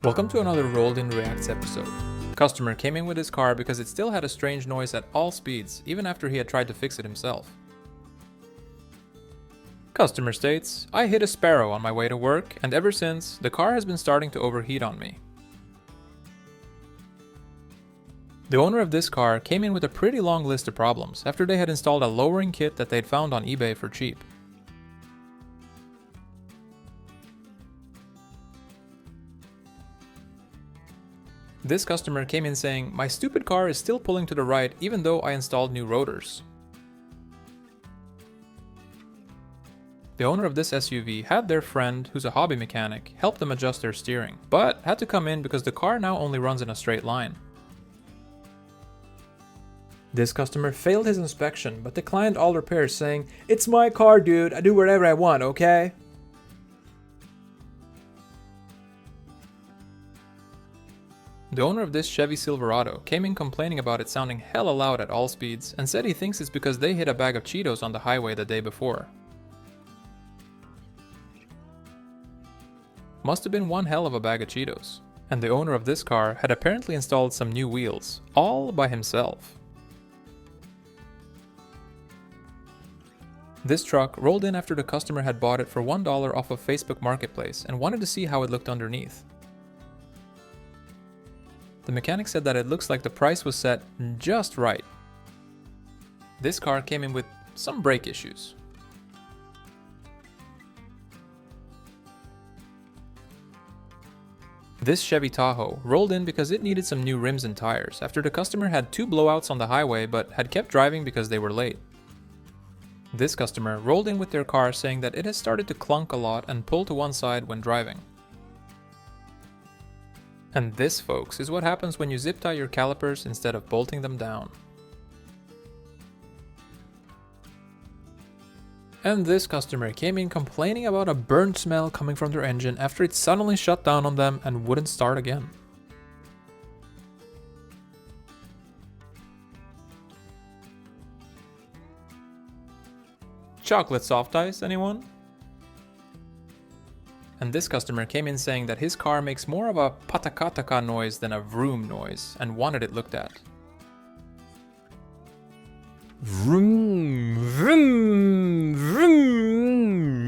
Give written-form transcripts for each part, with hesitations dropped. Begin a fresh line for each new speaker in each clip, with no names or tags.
Welcome to another Rolled in Reacts episode. Customer came in with his car because it still had a strange noise at all speeds, even after he had tried to fix it himself. Customer states, I hit a sparrow on my way to work, and ever since, the car has been starting to overheat on me. The owner of this car came in with a pretty long list of problems after they had installed a lowering kit that they'd found on eBay for cheap. This customer came in saying, my stupid car is still pulling to the right even though I installed new rotors. The owner of this SUV had their friend, who's a hobby mechanic, help them adjust their steering, but had to come in because the car now only runs in a straight line. This customer failed his inspection but declined all repairs saying, it's my car dude, I do whatever I want, okay? The owner of this Chevy Silverado came in complaining about it sounding hella loud at all speeds and said he thinks it's because they hit a bag of Cheetos on the highway the day before. Must have been one hell of a bag of Cheetos. And the owner of this car had apparently installed some new wheels, all by himself. This truck rolled in after the customer had bought it for $1 off of Facebook Marketplace and wanted to see how it looked underneath. The mechanic said that it looks like the price was set just right. This car came in with some brake issues. This Chevy Tahoe rolled in because it needed some new rims and tires after the customer had 2 blowouts on the highway but had kept driving because they were late. This customer rolled in with their car saying that it has started to clunk a lot and pull to one side when driving. And this, folks, is what happens when you zip tie your calipers instead of bolting them down. And this customer came in complaining about a burnt smell coming from their engine after it suddenly shut down on them and wouldn't start again. Chocolate soft ice, anyone? And this customer came in saying that his car makes more of a patakataka noise than a vroom noise and wanted it looked at. Vroom, vroom, vroom.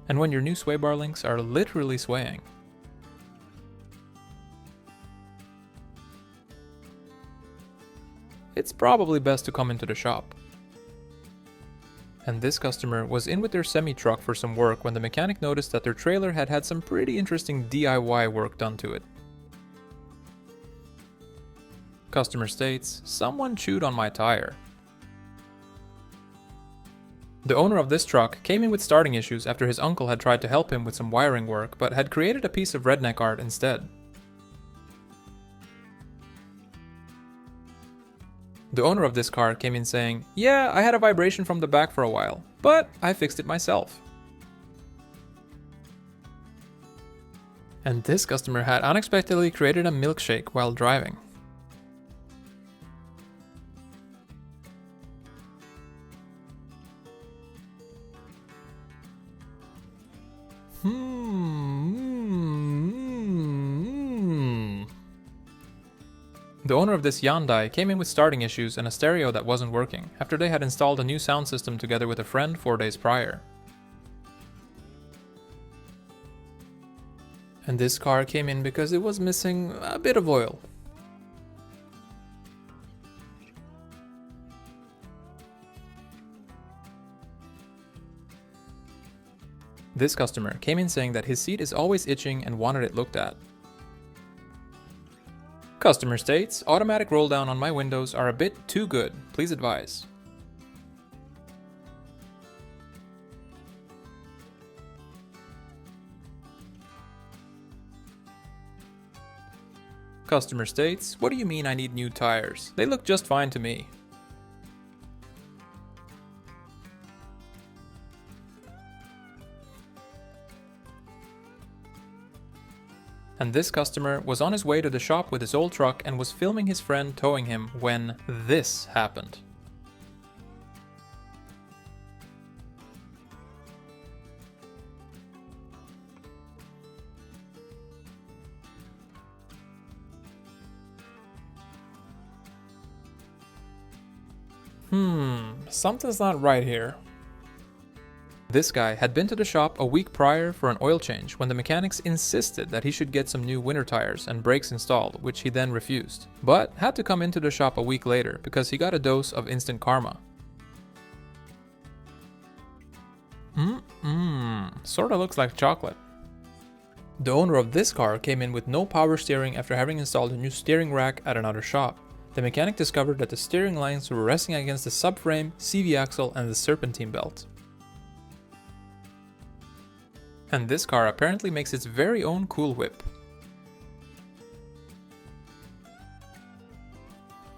And when your new sway bar links are literally swaying. It's probably best to come into the shop. And this customer was in with their semi-truck for some work when the mechanic noticed that their trailer had had some pretty interesting DIY work done to it. Customer states, someone chewed on my tire. The owner of this truck came in with starting issues after his uncle had tried to help him with some wiring work but had created a piece of redneck art instead. The owner of this car came in saying, yeah, I had a vibration from the back for a while, but I fixed it myself. And this customer had unexpectedly created a milkshake while driving. The owner of this Hyundai came in with starting issues and a stereo that wasn't working after they had installed a new sound system together with a friend 4 days prior. And this car came in because it was missing a bit of oil. This customer came in saying that his seat is always itching and wanted it looked at. Customer states, automatic roll down on my windows are a bit too good, please advise. Customer states, what do you mean I need new tires? They look just fine to me. And this customer was on his way to the shop with his old truck and was filming his friend towing him when this happened. Something's not right here. This guy had been to the shop a week prior for an oil change when the mechanics insisted that he should get some new winter tires and brakes installed, which he then refused, but had to come into the shop a week later because he got a dose of instant karma. Sorta looks like chocolate. The owner of this car came in with no power steering after having installed a new steering rack at another shop. The mechanic discovered that the steering lines were resting against the subframe, CV axle, and the serpentine belt. And this car apparently makes its very own Cool Whip.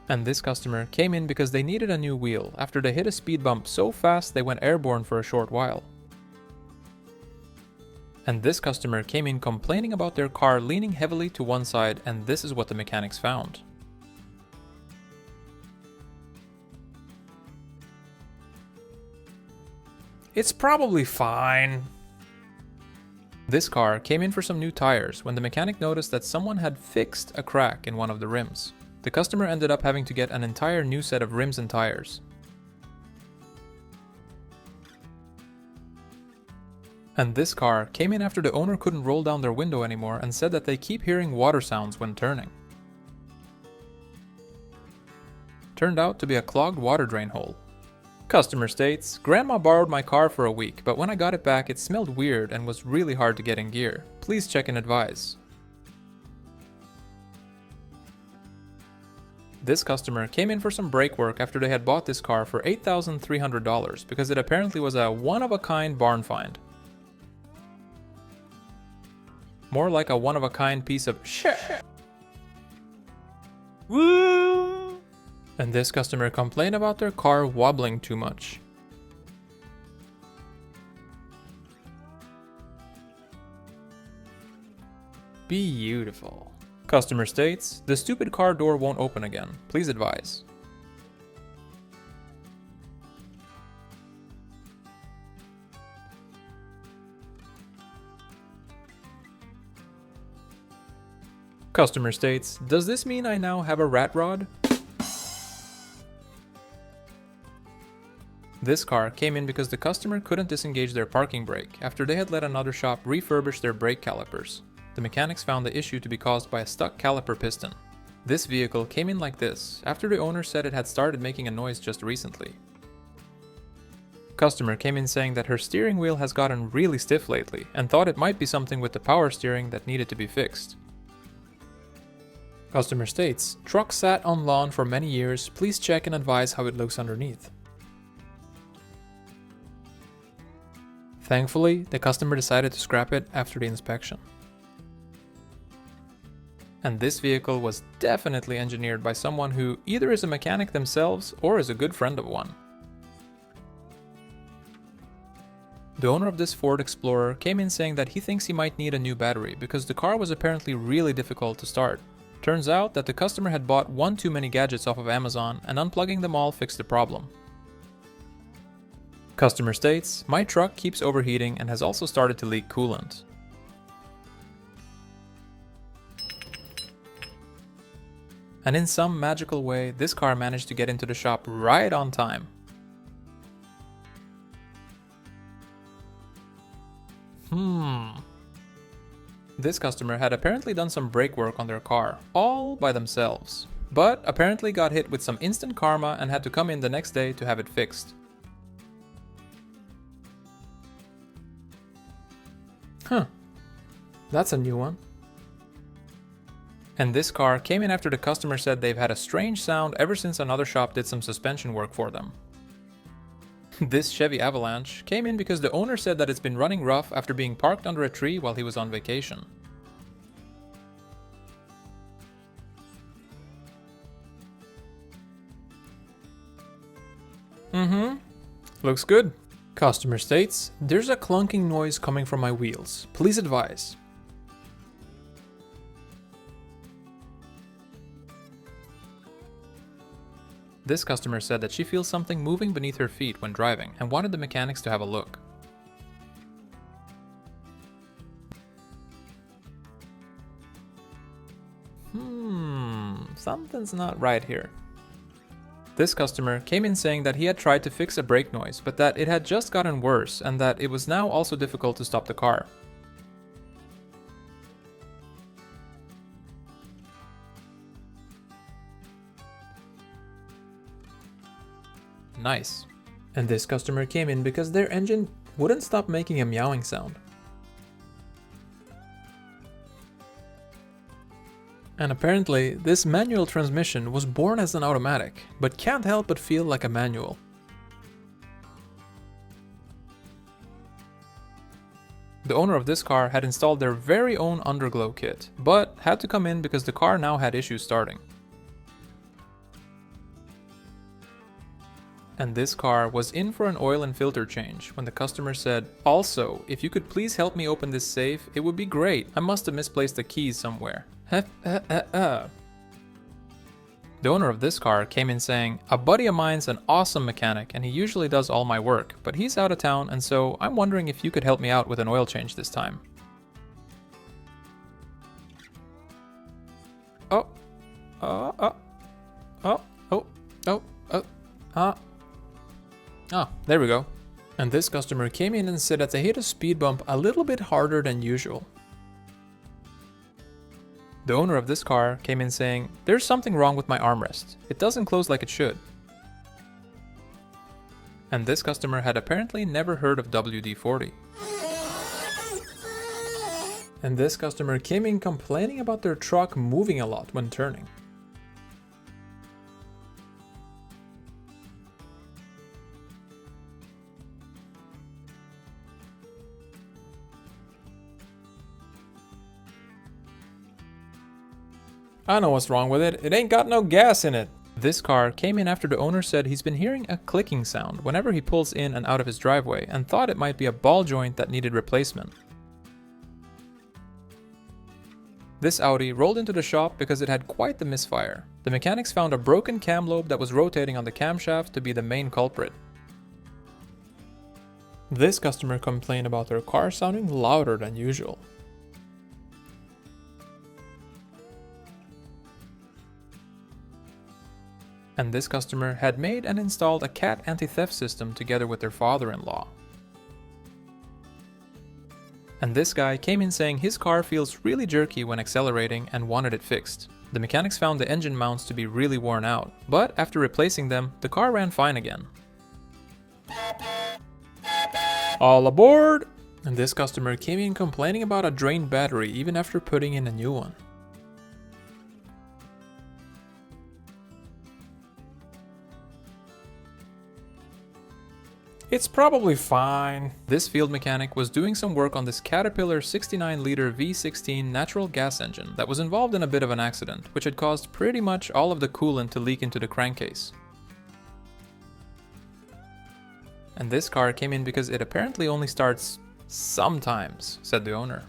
And this customer came in because they needed a new wheel after they hit a speed bump so fast they went airborne for a short while. And this customer came in complaining about their car leaning heavily to one side, and this is what the mechanics found. It's probably fine. This car came in for some new tires when the mechanic noticed that someone had fixed a crack in one of the rims. The customer ended up having to get an entire new set of rims and tires. And this car came in after the owner couldn't roll down their window anymore and said that they keep hearing water sounds when turning. Turned out to be a clogged water drain hole. Customer states, "Grandma borrowed my car for a week, but when I got it back it smelled weird and was really hard to get in gear. Please check and advise." This customer came in for some brake work after they had bought this car for $8,300 because it apparently was a one-of-a-kind barn find. More like a one-of-a-kind piece of shit. Woo! And this customer complained about their car wobbling too much. Beautiful. Customer states, "The stupid car door won't open again. Please advise." Customer states, "Does this mean I now have a rat rod?" This car came in because the customer couldn't disengage their parking brake after they had let another shop refurbish their brake calipers. The mechanics found the issue to be caused by a stuck caliper piston. This vehicle came in like this after the owner said it had started making a noise just recently. Customer came in saying that her steering wheel has gotten really stiff lately and thought it might be something with the power steering that needed to be fixed. Customer states, "Truck sat on lawn for many years. Please check and advise how it looks underneath." Thankfully, the customer decided to scrap it after the inspection. And this vehicle was definitely engineered by someone who either is a mechanic themselves or is a good friend of one. The owner of this Ford Explorer came in saying that he thinks he might need a new battery because the car was apparently really difficult to start. Turns out that the customer had bought one too many gadgets off of Amazon and unplugging them all fixed the problem. Customer states, "My truck keeps overheating and has also started to leak coolant." And in some magical way, this car managed to get into the shop right on time. This customer had apparently done some brake work on their car, all by themselves, but apparently got hit with some instant karma and had to come in the next day to have it fixed. That's a new one. And this car came in after the customer said they've had a strange sound ever since another shop did some suspension work for them. This Chevy Avalanche came in because the owner said that it's been running rough after being parked under a tree while he was on vacation. Looks good. Customer states, "There's a clunking noise coming from my wheels. Please advise." This customer said that she feels something moving beneath her feet when driving and wanted the mechanics to have a look. Something's not right here. This customer came in saying that he had tried to fix a brake noise, but that it had just gotten worse and that it was now also difficult to stop the car. Nice. And this customer came in because their engine wouldn't stop making a meowing sound. And apparently, this manual transmission was born as an automatic, but can't help but feel like a manual. The owner of this car had installed their very own underglow kit, but had to come in because the car now had issues starting. And this car was in for an oil and filter change when the customer said, "Also, if you could please help me open this safe, it would be great. I must have misplaced the keys somewhere." The owner of this car came in saying, "A buddy of mine's an awesome mechanic and he usually does all my work, but he's out of town and so I'm wondering if you could help me out with an oil change this time." There we go. And this customer came in and said that they hit a speed bump a little bit harder than usual. The owner of this car came in saying, "There's something wrong with my armrest. It doesn't close like it should." And this customer had apparently never heard of WD-40. And this customer came in complaining about their truck moving a lot when turning. "I know what's wrong with it. It ain't got no gas in it." This car came in after the owner said he's been hearing a clicking sound whenever he pulls in and out of his driveway and thought it might be a ball joint that needed replacement. This Audi rolled into the shop because it had quite the misfire. The mechanics found a broken cam lobe that was rotating on the camshaft to be the main culprit. This customer complained about their car sounding louder than usual. And this customer had made and installed a cat anti-theft system together with their father-in-law. And this guy came in saying his car feels really jerky when accelerating and wanted it fixed. The mechanics found the engine mounts to be really worn out, but after replacing them, the car ran fine again. All aboard! And this customer came in complaining about a drained battery even after putting in a new one. "It's probably fine." This field mechanic was doing some work on this Caterpillar 69-liter V16 natural gas engine that was involved in a bit of an accident, which had caused pretty much all of the coolant to leak into the crankcase. And this car came in because it apparently only starts sometimes, said the owner.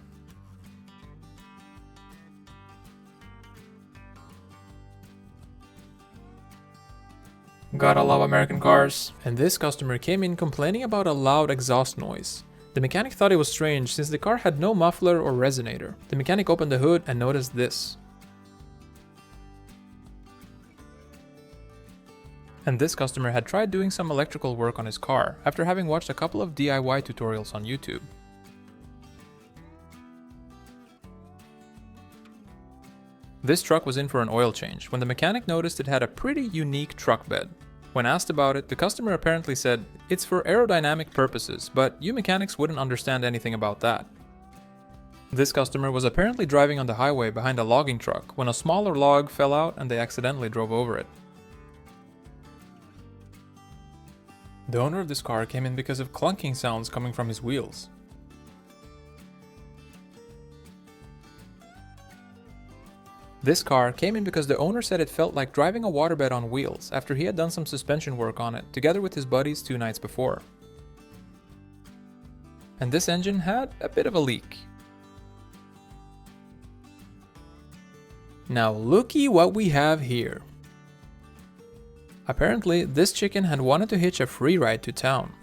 Gotta love American cars. And this customer came in complaining about a loud exhaust noise. The mechanic thought it was strange since the car had no muffler or resonator. The mechanic opened the hood and noticed this. And this customer had tried doing some electrical work on his car after having watched a couple of DIY tutorials on YouTube. This truck was in for an oil change when the mechanic noticed it had a pretty unique truck bed. When asked about it, the customer apparently said, "It's for aerodynamic purposes, but you mechanics wouldn't understand anything about that." This customer was apparently driving on the highway behind a logging truck when a smaller log fell out and they accidentally drove over it. The owner of this car came in because of clunking sounds coming from his wheels. This car came in because the owner said it felt like driving a waterbed on wheels after he had done some suspension work on it together with his buddies 2 nights before. And this engine had a bit of a leak. Now looky what we have here. Apparently, this chicken had wanted to hitch a free ride to town.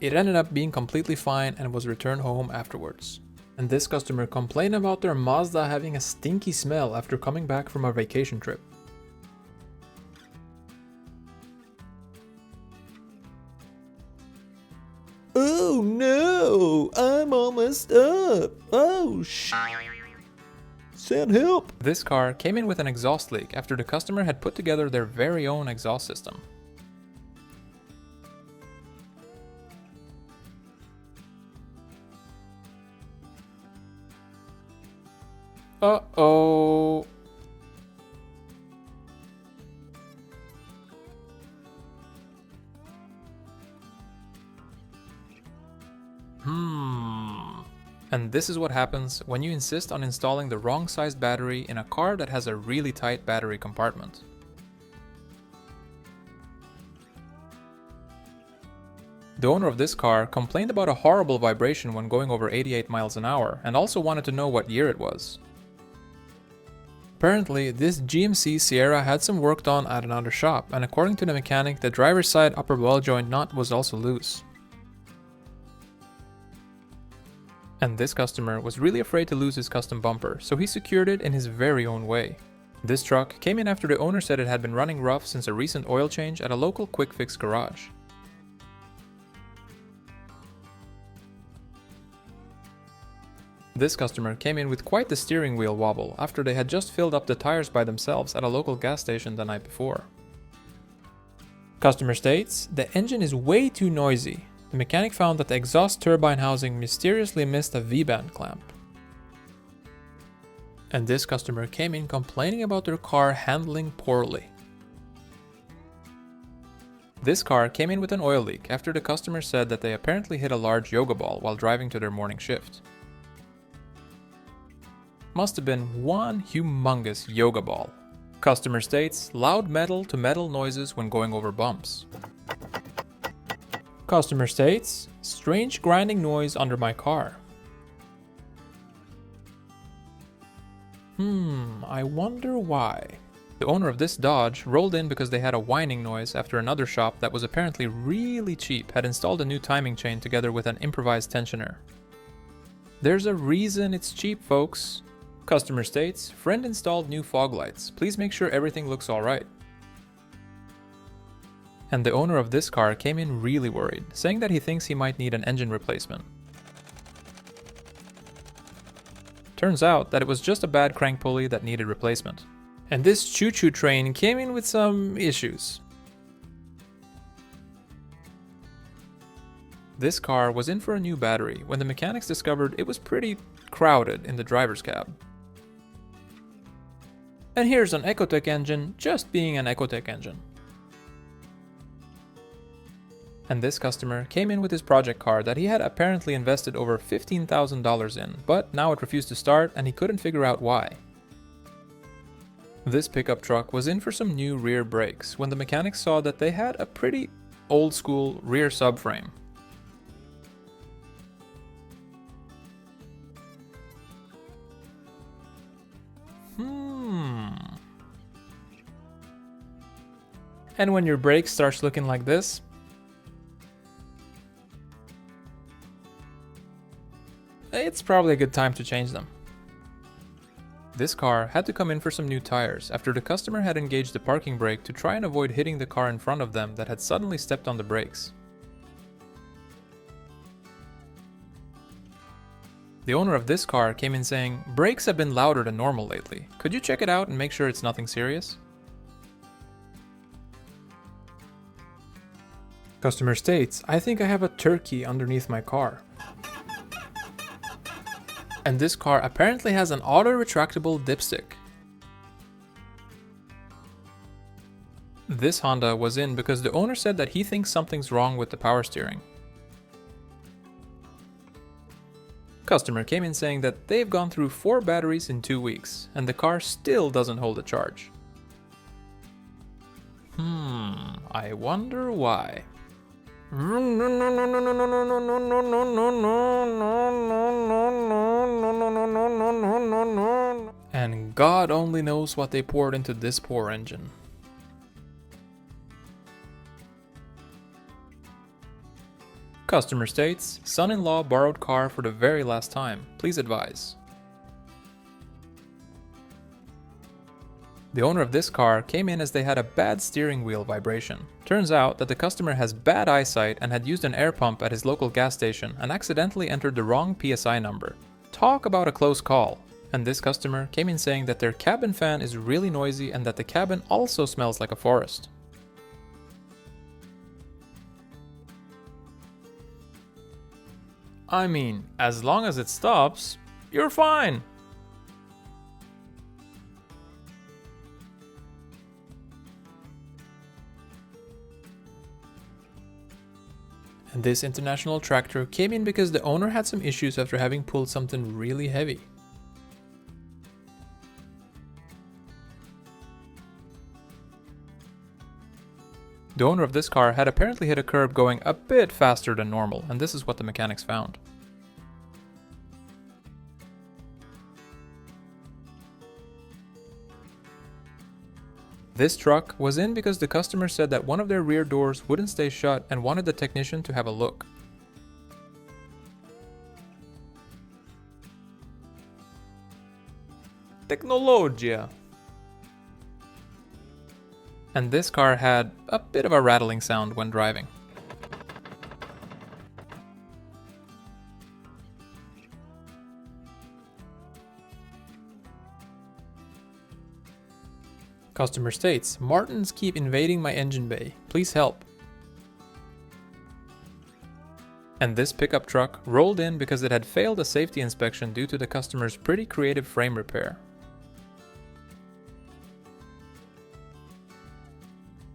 It ended up being completely fine and was returned home afterwards. And this customer complained about their Mazda having a stinky smell after coming back from a vacation trip.
all messed up. Oh, send help.
This car came in with an exhaust leak after the customer had put together their very own exhaust system. Uh-oh. And this is what happens when you insist on installing the wrong sized battery in a car that has a really tight battery compartment. The owner of this car complained about a horrible vibration when going over 88 miles an hour and also wanted to know what year it was. Apparently, this GMC Sierra had some work done at another shop, and according to the mechanic, the driver's side upper ball joint nut was also loose. And this customer was really afraid to lose his custom bumper, so he secured it in his very own way. This truck came in after the owner said it had been running rough since a recent oil change at a local quick fix garage. This customer came in with quite the steering wheel wobble after they had just filled up the tires by themselves at a local gas station the night before. Customer states, "The engine is way too noisy. The mechanic found that the exhaust turbine housing mysteriously missed a V-band clamp." And this customer came in complaining about their car handling poorly. This car came in with an oil leak after the customer said that they apparently hit a large yoga ball while driving to their morning shift. Must have been one humongous yoga ball. Customer states, "Loud metal to metal noises when going over bumps." Customer states, "Strange grinding noise under my car." I wonder why. The owner of this Dodge rolled in because they had a whining noise after another shop that was apparently really cheap had installed a new timing chain together with an improvised tensioner. There's a reason it's cheap, folks. Customer states, "Friend installed new fog lights. Please make sure everything looks alright." And the owner of this car came in really worried, saying that he thinks he might need an engine replacement. Turns out that it was just a bad crank pulley that needed replacement. And this choo-choo train came in with some issues. This car was in for a new battery when the mechanics discovered it was pretty crowded in the driver's cab. And here's an Ecotec engine just being an Ecotec engine. And this customer came in with his project car that he had apparently invested over $15,000 in, but now it refused to start and he couldn't figure out why. This pickup truck was in for some new rear brakes when the mechanics saw that they had a pretty old school rear subframe. And when your brake starts looking like this, it's probably a good time to change them. This car had to come in for some new tires after the customer had engaged the parking brake to try and avoid hitting the car in front of them that had suddenly stepped on the brakes. The owner of this car came in saying, "Brakes have been louder than normal lately. Could you check it out and make sure it's nothing serious?" Customer states, "I think I have a turkey underneath my car." And this car apparently has an auto-retractable dipstick. This Honda was in because the owner said that he thinks something's wrong with the power steering. Customer came in saying that they've gone through 4 batteries in 2 weeks, and the car still doesn't hold a charge. I wonder why. And God only knows what they poured into this poor engine. Customer states, "Son-in-law borrowed car for the very last time. Please advise." The owner of this car came in as they had a bad steering wheel vibration. Turns out that the customer has bad eyesight and had used an air pump at his local gas station and accidentally entered the wrong PSI number. Talk about a close call. And this customer came in saying that their cabin fan is really noisy and that the cabin also smells like a forest. I mean, as long as it stops, you're fine. And this international tractor came in because the owner had some issues after having pulled something really heavy. The owner of this car had apparently hit a curb going a bit faster than normal, and this is what the mechanics found. This truck was in because the customer said that one of their rear doors wouldn't stay shut and wanted the technician to have a look. Technologia. And this car had a bit of a rattling sound when driving. Customer states, Martins keep invading my engine bay. Please help. And this pickup truck rolled in because it had failed a safety inspection due to the customer's pretty creative frame repair.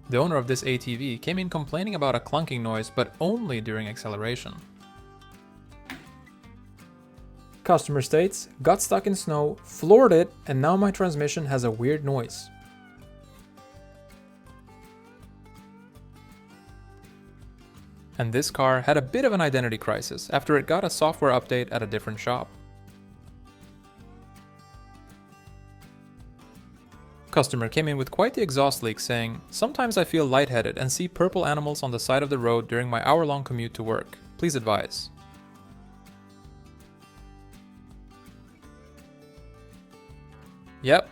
The owner of this ATV came in complaining about a clunking noise, but only during acceleration. Customer states, got stuck in snow, floored it, and now my transmission has a weird noise. And this car had a bit of an identity crisis after it got a software update at a different shop. Customer came in with quite the exhaust leak saying, sometimes I feel lightheaded and see purple animals on the side of the road during my hour-long commute to work. Please advise. Yep,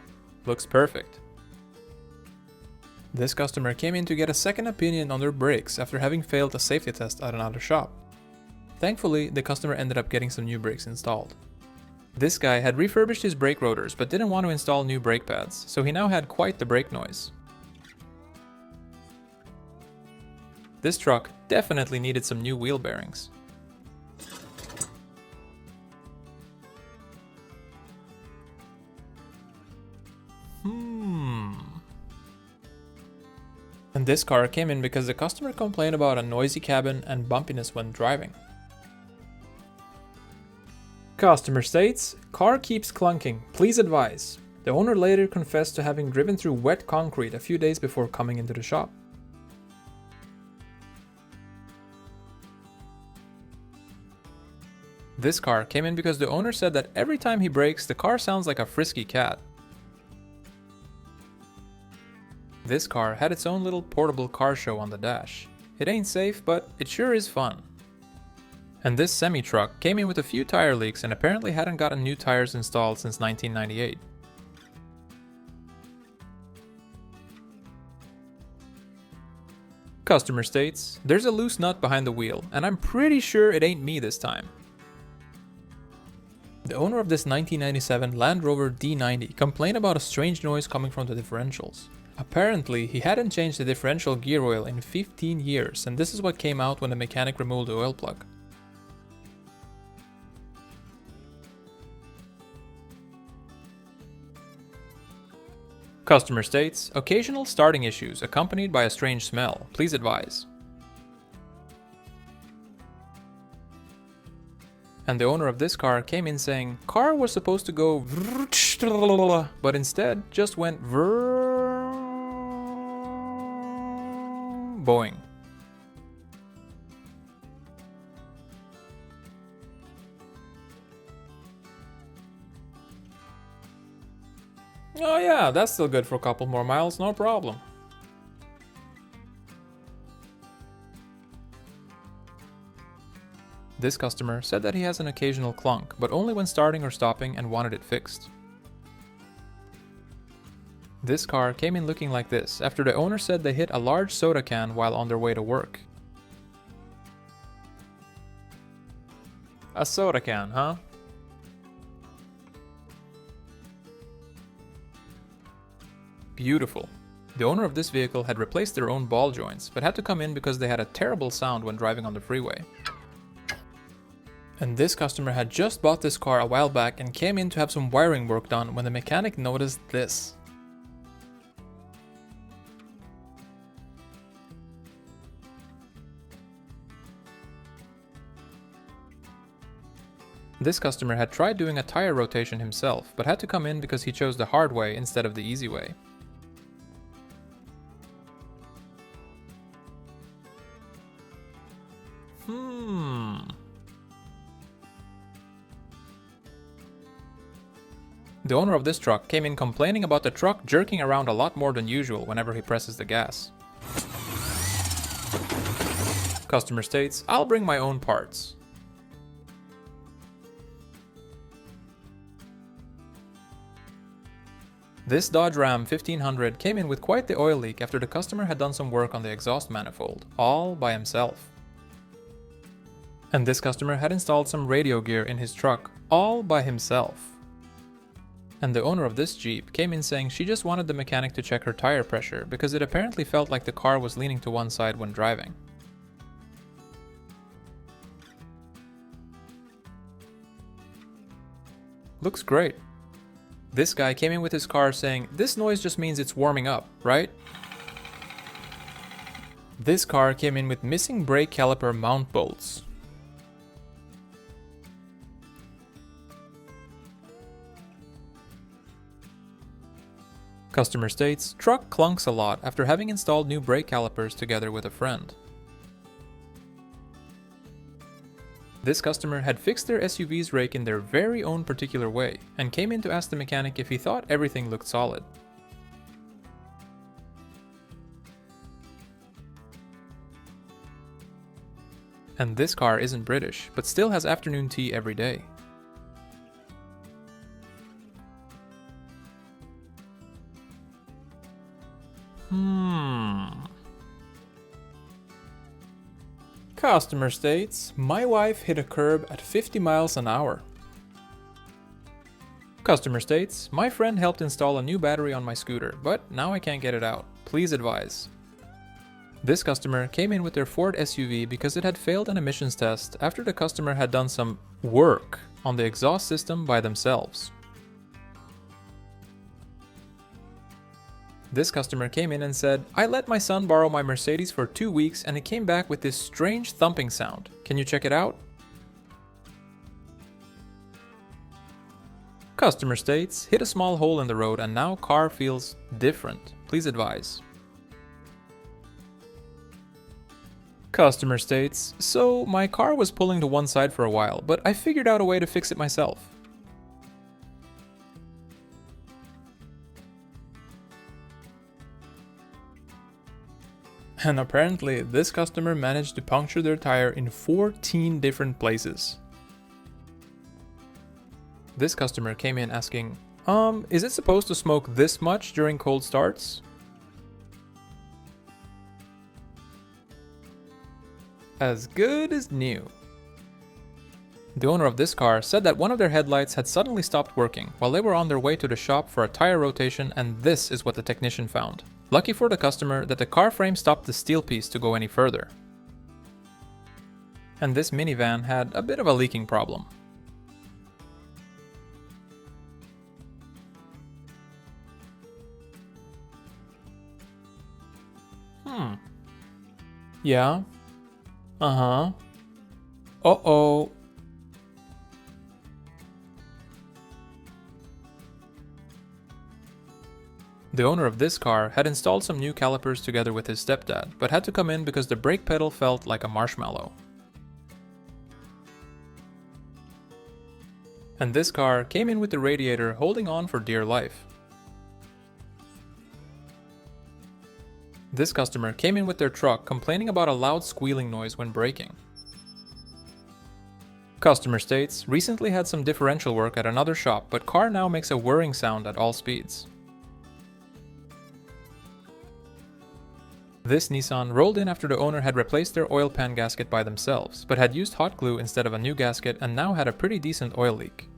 looks perfect. This customer came in to get a second opinion on their brakes after having failed a safety test at another shop. Thankfully, the customer ended up getting some new brakes installed. This guy had refurbished his brake rotors but didn't want to install new brake pads, so he now had quite the brake noise. This truck definitely needed some new wheel bearings. And this car came in because the customer complained about a noisy cabin and bumpiness when driving. Customer states, car keeps clunking, please advise. The owner later confessed to having driven through wet concrete a few days before coming into the shop. This car came in because the owner said that every time he brakes, the car sounds like a frisky cat. This car had its own little portable car show on the dash. It ain't safe, but it sure is fun. And this semi-truck came in with a few tire leaks and apparently hadn't gotten new tires installed since 1998. Customer states, there's a loose nut behind the wheel, and I'm pretty sure it ain't me this time. The owner of this 1997 Land Rover D90 complained about a strange noise coming from the differentials. Apparently, he hadn't changed the differential gear oil in 15 years, and this is what came out when the mechanic removed the oil plug. Customer states, occasional starting issues accompanied by a strange smell. Please advise. And the owner of this car came in saying, car was supposed to go but instead just went boing. Oh yeah, that's still good for a couple more miles, no problem. This customer said that he has an occasional clunk, but only when starting or stopping and wanted it fixed. This car came in looking like this after the owner said they hit a large soda can while on their way to work. A soda can, huh? Beautiful. The owner of this vehicle had replaced their own ball joints, but had to come in because they had a terrible sound when driving on the freeway. And this customer had just bought this car a while back and came in to have some wiring work done when the mechanic noticed this. This customer had tried doing a tire rotation himself, but had to come in because he chose the hard way instead of the easy way. The owner of this truck came in complaining about the truck jerking around a lot more than usual whenever he presses the gas. Customer states, "I'll bring my own parts." This Dodge Ram 1500 came in with quite the oil leak after the customer had done some work on the exhaust manifold, all by himself. And this customer had installed some radio gear in his truck, all by himself. And the owner of this Jeep came in saying she just wanted the mechanic to check her tire pressure because it apparently felt like the car was leaning to one side when driving. Looks great. This guy came in with his car saying, "This noise just means it's warming up, right?" This car came in with missing brake caliper mount bolts. Customer states, "Truck clunks a lot after having installed new brake calipers together with a friend." This customer had fixed their SUV's rake in their very own particular way, and came in to ask the mechanic if he thought everything looked solid. And this car isn't British, but still has afternoon tea every day. Customer states, "My wife hit a curb at 50 miles an hour." Customer states, "My friend helped install a new battery on my scooter, but now I can't get it out. Please advise." This customer came in with their Ford SUV because it had failed an emissions test after the customer had done some work on the exhaust system by themselves. This customer came in and said, "I let my son borrow my Mercedes for 2 weeks and it came back with this strange thumping sound. Can you check it out?" Customer states, "Hit a small hole in the road and now car feels different. Please advise." Customer states, "So my car was pulling to one side for a while, but I figured out a way to fix it myself." And apparently, this customer managed to puncture their tire in 14 different places. This customer came in asking, "Is it supposed to smoke this much during cold starts?" As good as new. The owner of this car said that one of their headlights had suddenly stopped working while they were on their way to the shop for a tire rotation, and this is what the technician found. Lucky for the customer that the car frame stopped the steel piece to go any further. And this minivan had a bit of a leaking problem. Yeah. Uh-huh. Uh-oh. The owner of this car had installed some new calipers together with his stepdad, but had to come in because the brake pedal felt like a marshmallow. And this car came in with the radiator holding on for dear life. This customer came in with their truck complaining about a loud squealing noise when braking. Customer states, "Recently had some differential work at another shop, but car now makes a whirring sound at all speeds." This Nissan rolled in after the owner had replaced their oil pan gasket by themselves, but had used hot glue instead of a new gasket and now had a pretty decent oil leak.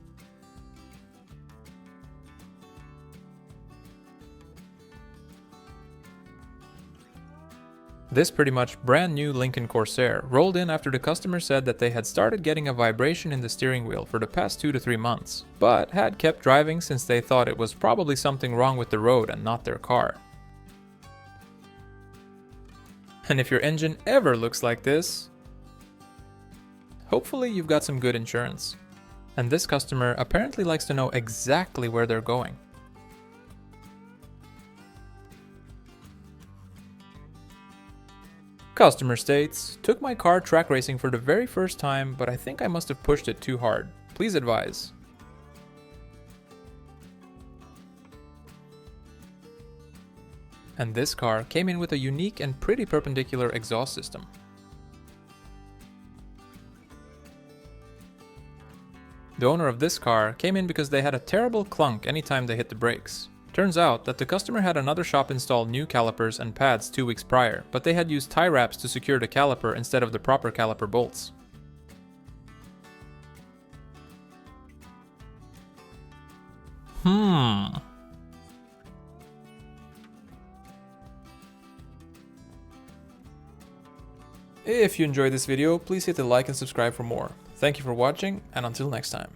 This pretty much brand new Lincoln Corsair rolled in after the customer said that they had started getting a vibration in the steering wheel for the past 2 to 3 months, but had kept driving since they thought it was probably something wrong with the road and not their car. And if your engine ever looks like this, hopefully you've got some good insurance. And this customer apparently likes to know exactly where they're going. Customerstates, took my car track racing for the very first time, but I think I must have pushed it too hard. Please advise. And this car came in with a unique and pretty perpendicular exhaust system. The owner of this car came in because they had a terrible clunk anytime they hit the brakes. Turns out that the customer had another shop install new calipers and pads 2 weeks prior, but they had used tie wraps to secure the caliper instead of the proper caliper bolts. If you enjoyed this video, please hit the like and subscribe for more. Thank you for watching, and until next time.